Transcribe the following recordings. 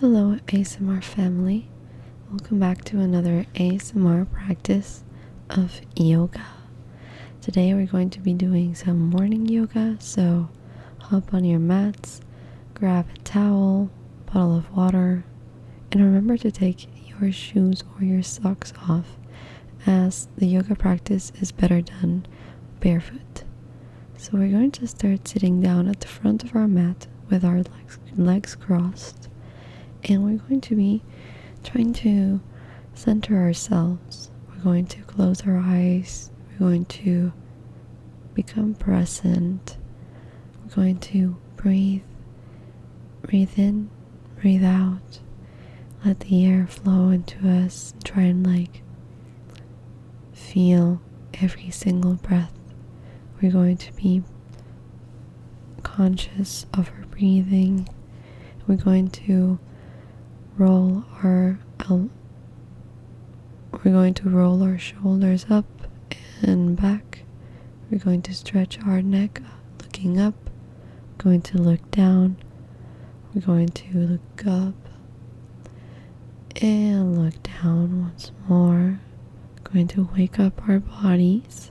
Hello ASMR family, welcome back to another ASMR practice of yoga. Today we're going to be doing some morning yoga, so hop on your mats, grab a towel, bottle of water, and remember to take your shoes or your socks off as the yoga practice is better done barefoot. So we're going to start sitting down at the front of our mat with our legs crossed. And we're going to be trying to center ourselves. We're going to close our eyes. We're going to become present. We're going to breathe in, breathe out. Let the air flow into us. Try and feel every single breath. We're going to be conscious of our breathing. We're going to roll our shoulders up and back. We're going to stretch our neck looking up. We're going to look down. We're going to look up and look down once more. We're going to wake up our bodies,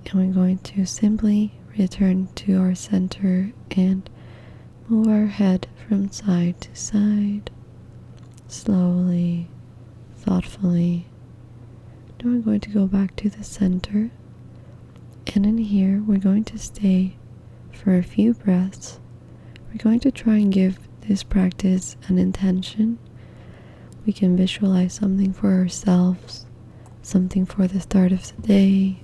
and we're going to simply return to our center and move our head from side to side. Slowly, thoughtfully. Now we're going to go back to the center, and in here we're going to stay for a few breaths. We're going to try and give this practice an intention. We can visualize something for ourselves, something for the start of the day,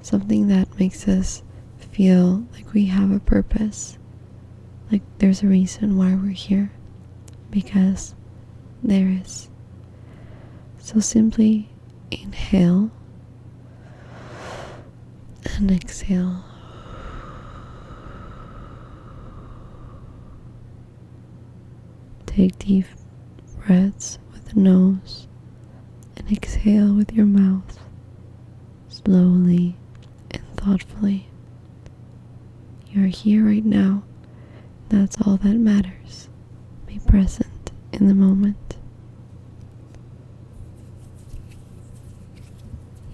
something that makes us feel like we have a purpose, like there's a reason why we're here, because there is. So simply inhale and exhale. Take deep breaths with the nose and exhale with your mouth, slowly and thoughtfully. You're here right now. That's all that matters. Be present in the moment.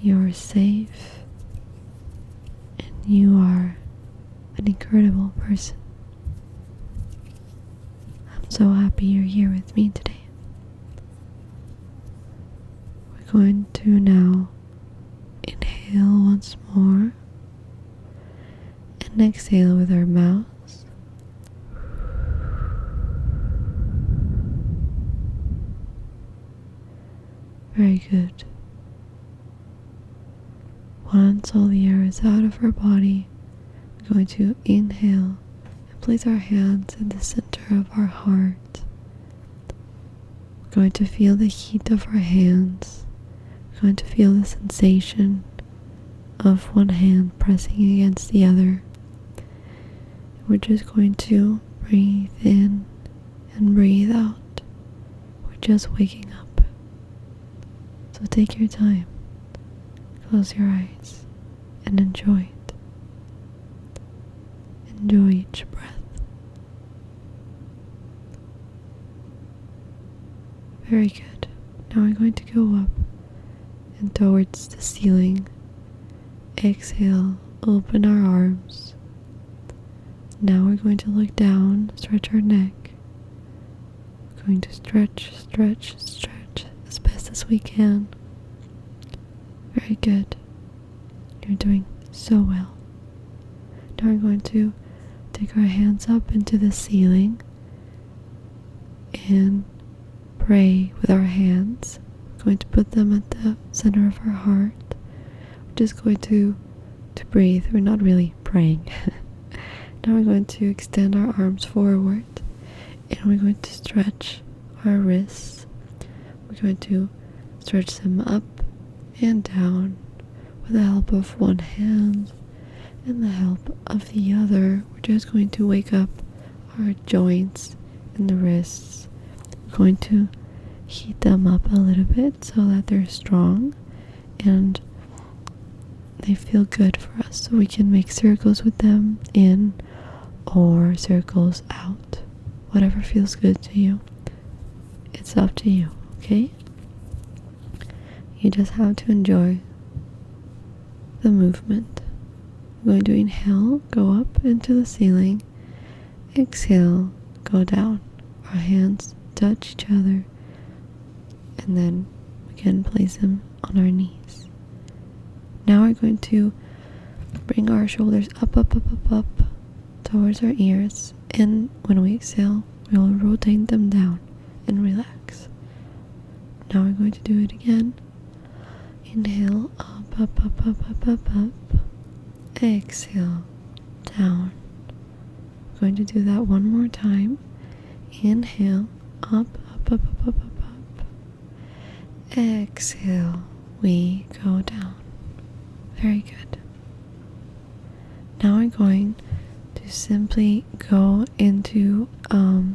You're safe, and you are an incredible person. I'm so happy you're here with me today. We're going to now inhale once more and exhale with our mouths. Very good. Once all the air is out of our body, we're going to inhale and place our hands in the center of our heart. We're going to feel the heat of our hands. We're going to feel the sensation of one hand pressing against the other. We're just going to breathe in and breathe out. We're just waking up. So take your time. Close your eyes and enjoy it. Enjoy each breath. Very good. Now we're going to go up and towards the ceiling. Exhale, open our arms. Now we're going to look down, stretch our neck. We're going to stretch as best as we can. Very good. You're doing so well. Now we're going to take our hands up into the ceiling and pray with our hands. We're going to put them at the center of our heart. We're just going to breathe. We're not really praying. Now we're going to extend our arms forward, and we're going to stretch our wrists. We're going to stretch them up and down with the help of one hand and the help of the other. We're just going to wake up our joints and the wrists. We're going to heat them up a little bit so that they're strong and they feel good for us, so we can make circles with them in or circles out, whatever feels good to you. It's up to you, okay? You just have to enjoy the movement. We're going to inhale, go up into the ceiling. Exhale, go down. Our hands touch each other, and then we can place them on our knees. Now we're going to bring our shoulders up towards our ears, and when we exhale, we will rotate them down and relax. Now we're going to do it again. Inhale, up. Exhale, down. We're going to do that one more time. Inhale, up. Exhale, we go down. Very good. Now we're going to simply go into a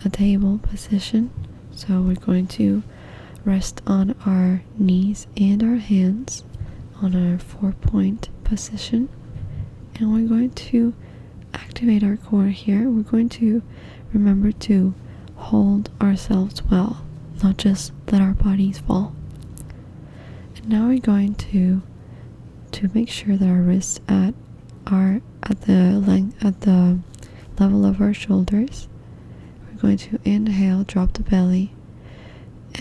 table position. So we're going to rest on our knees and our hands on our 4-point position, and we're going to activate our core here. We're going to remember to hold ourselves well, not just let our bodies fall. And now we're going to make sure that our wrists are at the level of our shoulders. We're going to inhale, drop the belly.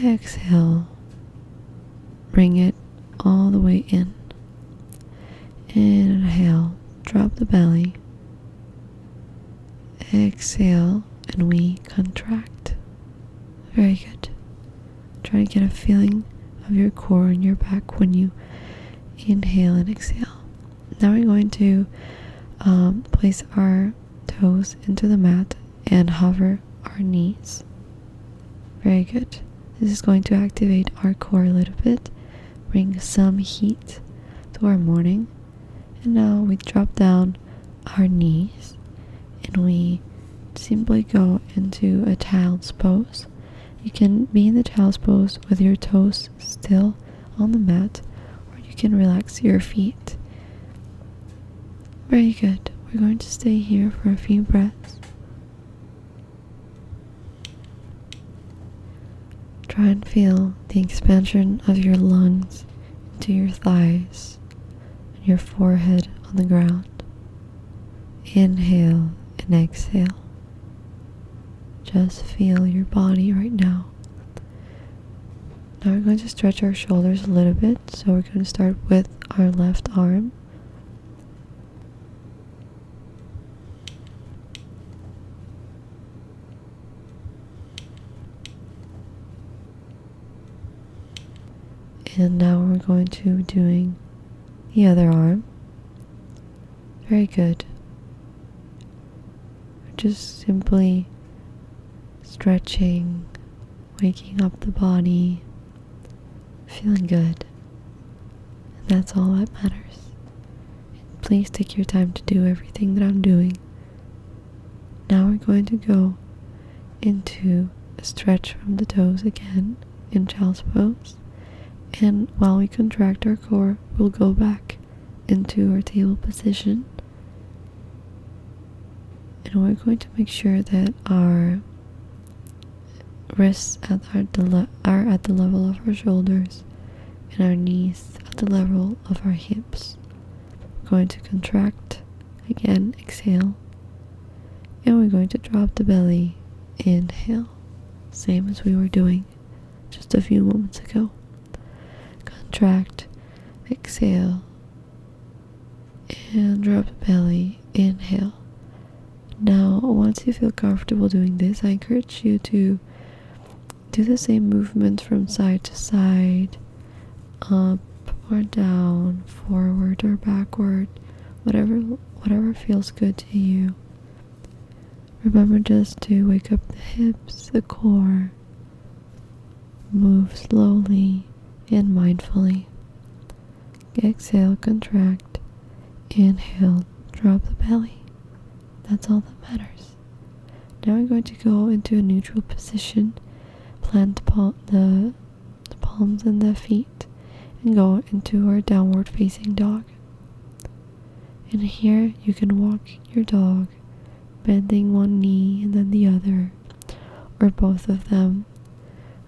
Exhale, bring it all the way in. Inhale, drop the belly. Exhale, and we contract. Very good. Try to get a feeling of your core and your back when you inhale and exhale. Now we're going to place our toes into the mat and hover our knees. Very good. This is going to activate our core a little bit, bring some heat to our morning. And now we drop down our knees and we simply go into a child's pose. You can be in the child's pose with your toes still on the mat, or you can relax your feet. Very good. We're going to stay here for a few breaths. Try and feel the expansion of your lungs into your thighs and your forehead on the ground. Inhale and exhale. Just feel your body right now. Now we're going to stretch our shoulders a little bit, so we're going to start with our left arm. And now we're going to be doing the other arm. Very good. We're just simply stretching, waking up the body, feeling good. And that's all that matters. Please take your time to do everything that I'm doing. Now we're going to go into a stretch from the toes again in child's pose. And while we contract our core, we'll go back into our table position. And we're going to make sure that our wrists are at the level of our shoulders and our knees at the level of our hips. We're going to contract again, exhale. And we're going to drop the belly, inhale. Same as we were doing just a few moments ago. Contract, exhale, and drop the belly, inhale. Now, once you feel comfortable doing this, I encourage you to do the same movement from side to side, up or down, forward or backward, whatever feels good to you. Remember just to wake up the hips, the core. Move slowly and mindfully. Exhale, contract. Inhale, drop the belly. That's all that matters. Now we're going to go into a neutral position. Plant the palms and the feet and go into our downward facing dog. And here you can walk your dog, bending one knee and then the other, or both of them.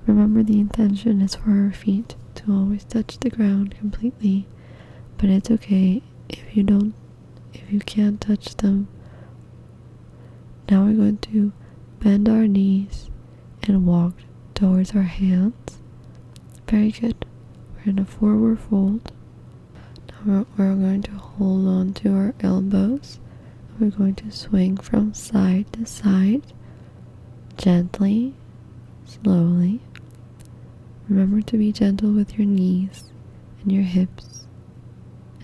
Remember, the intention is for our feet to always touch the ground completely, but it's okay if you can't touch them. Now we're going to bend our knees and walk towards our hands. Very good. We're in a forward fold. Now we're going to hold on to our elbows. We're going to swing from side to side, gently, slowly. Remember to be gentle with your knees and your hips,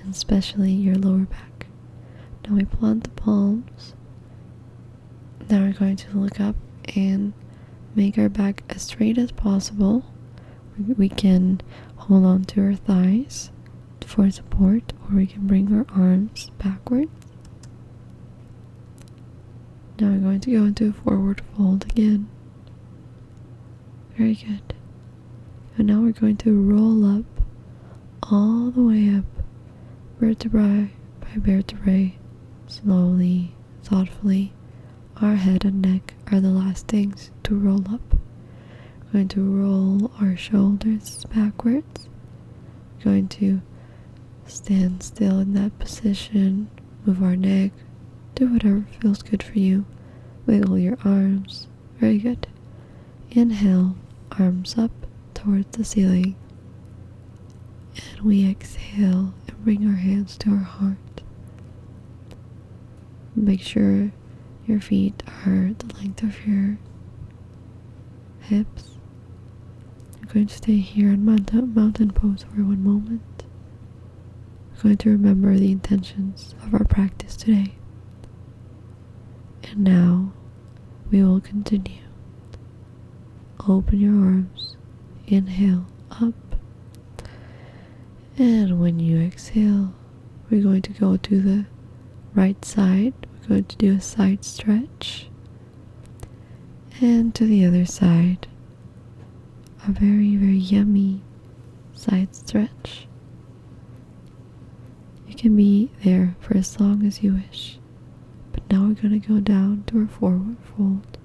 and especially your lower back. Now we plant the palms. Now we're going to look up and make our back as straight as possible. We can hold on to our thighs for support, or we can bring our arms backwards. Now we're going to go into a forward fold again. Very good. And now we're going to roll up, all the way up, vertebrae by vertebrae, slowly, thoughtfully. Our head and neck are the last things to roll up. We're going to roll our shoulders backwards. We're going to stand still in that position, move our neck, do whatever feels good for you. Wiggle your arms. Very good. Inhale, arms up towards the ceiling. And we exhale and bring our hands to our heart. Make sure your feet are the length of your hips. We're going to stay here in mountain pose for one moment. We're going to remember the intentions of our practice today. And now we will continue. Open your arms. Inhale up. And when you exhale, we're going to go to the right side. We're going to do a side stretch. And to the other side, a very, very yummy side stretch. You can be there for as long as you wish. But now we're going to go down to our forward fold.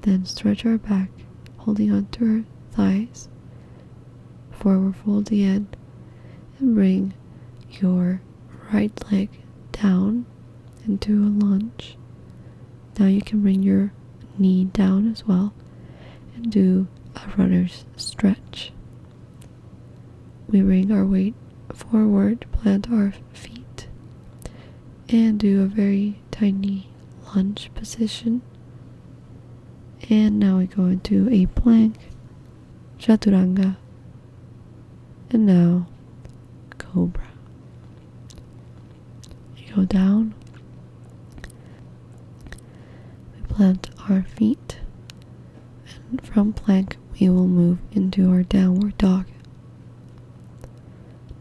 Then stretch our back, holding on to our thighs. Forward fold again. And bring your right leg down into a lunge. Now you can bring your knee down as well and do a runner's stretch. We bring our weight forward, plant our feet, and do a very tiny lunge position. And now we go into a plank, chaturanga, and now cobra. You go down, we plant our feet, and from plank we will move into our downward dog.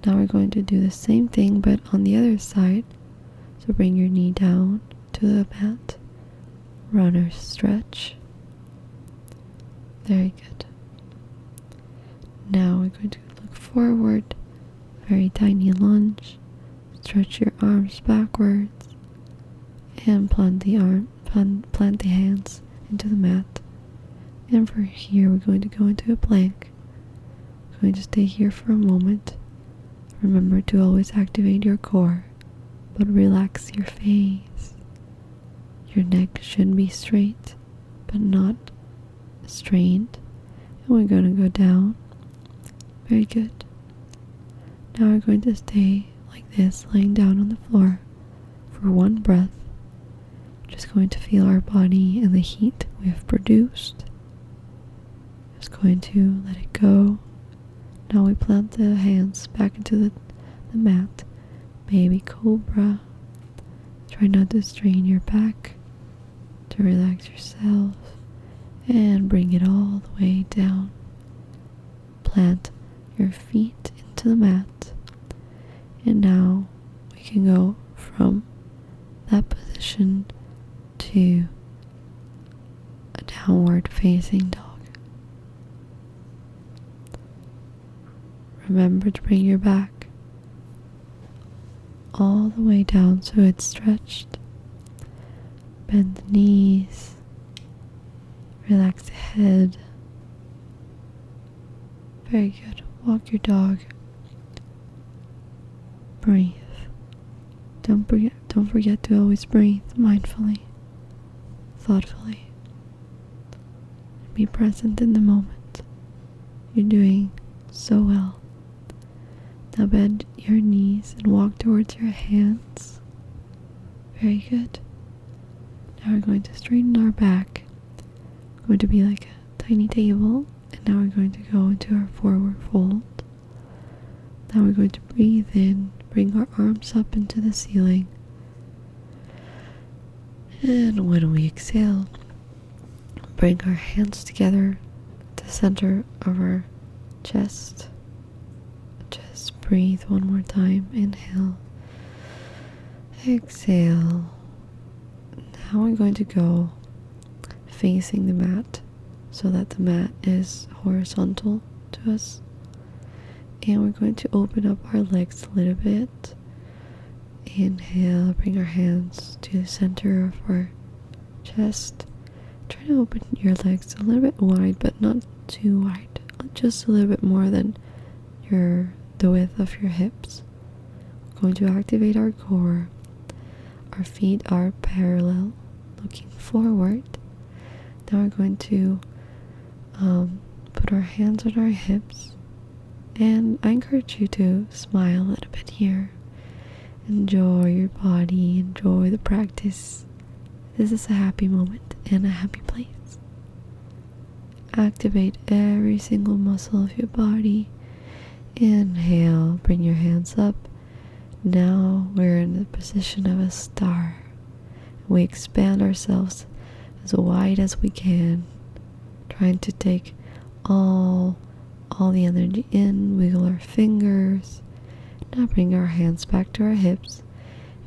Now we're going to do the same thing but on the other side. So bring your knee down to the mat, runner's stretch. Very good. Now we're going to look forward, very tiny lunge, stretch your arms backwards, and plant the hands into the mat. And for here, we're going to go into a plank. We're going to stay here for a moment. Remember to always activate your core, but relax your face. Your neck should be straight, but not strained. And we're going to go down. Very good. Now we're going to stay like this, laying down on the floor for one breath. Just going to feel our body and the heat we have produced. Just going to let it go. Now we plant the hands back into the mat. Baby cobra. Try not to strain your back, to relax yourself, and bring it all the way down. Plant your feet into the mat. And now we can go from that position to a downward facing dog. Remember to bring your back all the way down so it's stretched. Bend the knees. Relax the head. Very good. Walk your dog. Breathe. Don't forget to always breathe mindfully, thoughtfully. Be present in the moment. You're doing so well. Now bend your knees and walk towards your hands. Very good. Now we're going to straighten our back. It's going to be like a tiny table. And now we're going to go into our forward fold. Now we're going to breathe in, bring our arms up into the ceiling. And when we exhale, bring our hands together at the center of our chest. Just breathe one more time. Inhale. Exhale. Now we're going to go facing the mat so that the mat is horizontal to us. And we're going to open up our legs a little bit. Inhale, bring our hands to the center of our chest. Try to open your legs a little bit wide, but not too wide. Just a little bit more than the width of your hips. We're going to activate our core. Our feet are parallel, looking forward. Now we're going to put our hands on our hips. And I encourage you to smile a little bit here. Enjoy your body, enjoy the practice. This is a happy moment and a happy place. Activate every single muscle of your body. Inhale, bring your hands up. Now we're in the position of a star. We expand ourselves as wide as we can, trying to take all the energy in, wiggle our fingers. Now bring our hands back to our hips.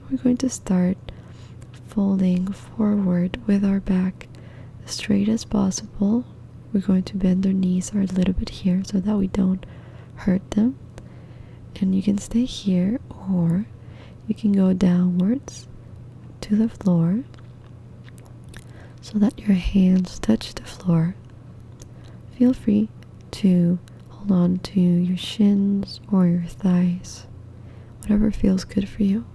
We're going to start folding forward with our back as straight as possible. We're going to bend our knees a little bit here so that we don't hurt them. And you can stay here, or you can go downwards to the floor so that your hands touch the floor. Feel free to hold on to your shins or your thighs, whatever feels good for you.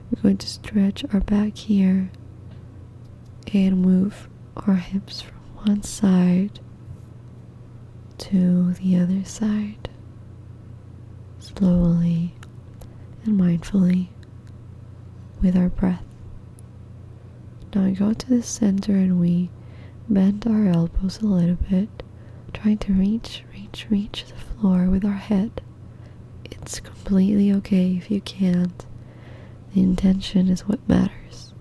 We're going to stretch our back here and move our hips from one side to the other side, slowly and mindfully with our breath. Now we go to the center and we bend our elbows a little bit, trying to reach the floor with our head. It's completely okay if you can't. The intention is what matters.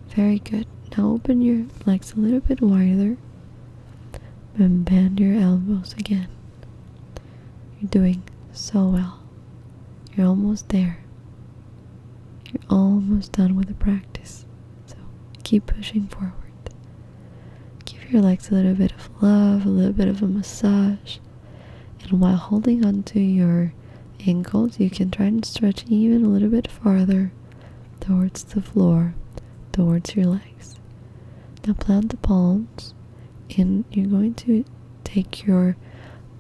Very good. Now open your legs a little bit wider and bend your elbows again. You're doing so well. You're almost there. You're almost done with the practice. So keep pushing forward. Give your legs a little bit of love, a little bit of a massage. And while holding onto your ankles, you can try and stretch even a little bit farther towards the floor, towards your legs. Now plant the palms, and you're going to take your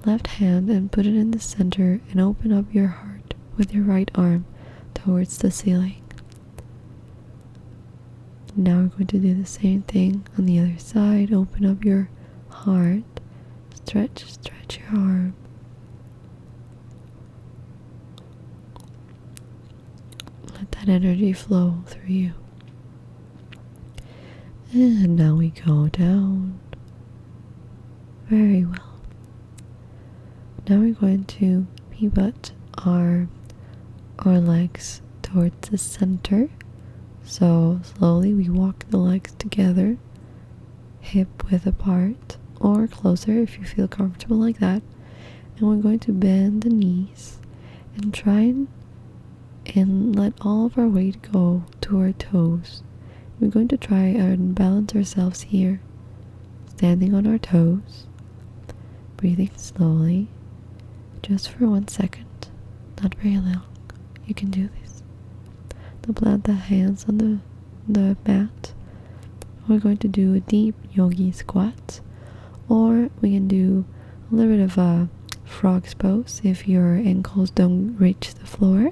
left hand and put it in the center and open up your heart with your right arm towards the ceiling. Now we're going to do the same thing on the other side. Open up your heart, stretch your arm. Let that energy flow through you. And now we go down. Very well. Now we're going to pivot our legs towards the center. So slowly we walk the legs together, hip width apart or closer if you feel comfortable like that. And we're going to bend the knees and try and let all of our weight go to our toes. We're going to try and balance ourselves here, standing on our toes, breathing slowly, just for 1 second, not very long. You can do this. Now plant the hands on the mat we're going to do a deep yogi squat, or we can do a little bit of a frog's pose if your ankles don't reach the floor.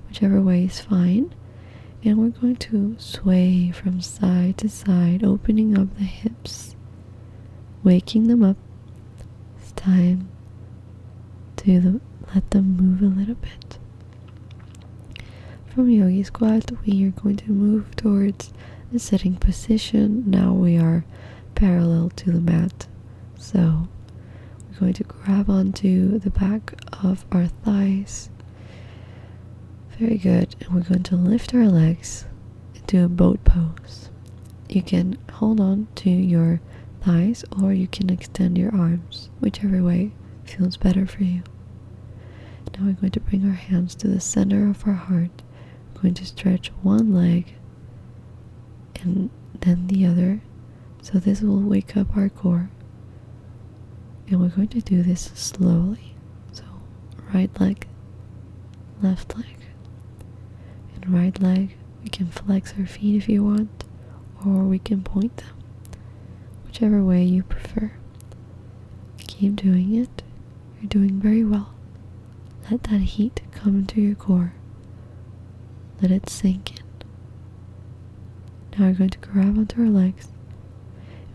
Whichever way is fine. And we're going to sway from side to side, opening up the hips, waking them up. It's time to let them move a little bit. From yogi squat, we are going to move towards a sitting position. Now we are parallel to the mat, so we're going to grab onto the back of our thighs. Very good. And we're going to lift our legs into a boat pose. You can hold on to your thighs, or you can extend your arms, whichever way feels better for you. Now we're going to bring our hands to the center of our heart. We're going to stretch one leg and then the other. So this will wake up our core. And we're going to do this slowly. So right leg, left leg, and right leg. We can flex our feet if you want, or we can point them. Whichever way you prefer. Keep doing it. You're doing very well. Let that heat come into your core. Let it sink in. Now we're going to grab onto our legs.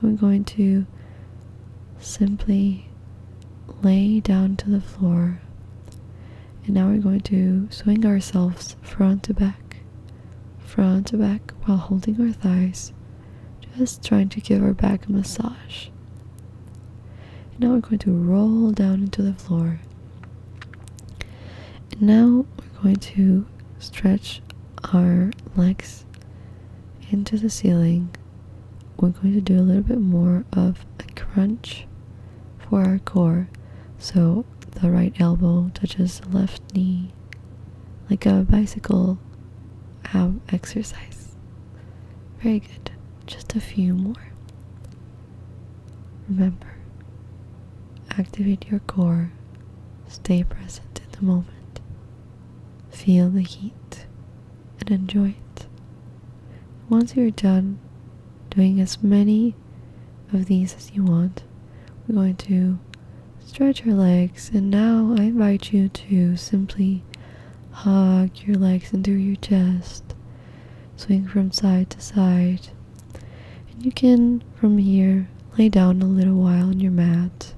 And we're going to simply lay down to the floor. And now we're going to swing ourselves front to back while holding our thighs, just trying to give our back a massage. And now we're going to roll down into the floor. And now we're going to stretch our legs into the ceiling. We're going to do a little bit more of a crunch for our core. So the right elbow touches the left knee, like a bicycle ab exercise. Very good. Just a few more. Remember, activate your core. Stay present in the moment. Feel the heat and enjoy it. Once you're done doing as many of these as you want, we're going to stretch your legs, and now I invite you to simply hug your legs into your chest, swing from side to side, and you can from here lay down a little while on your mat.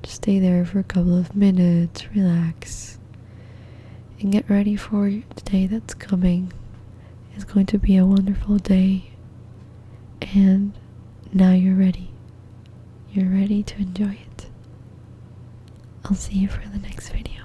Just stay there for a couple of minutes, relax, and get ready for the day that's coming. It's going to be a wonderful day, and now you're ready. You're ready to enjoy it. I'll see you for the next video.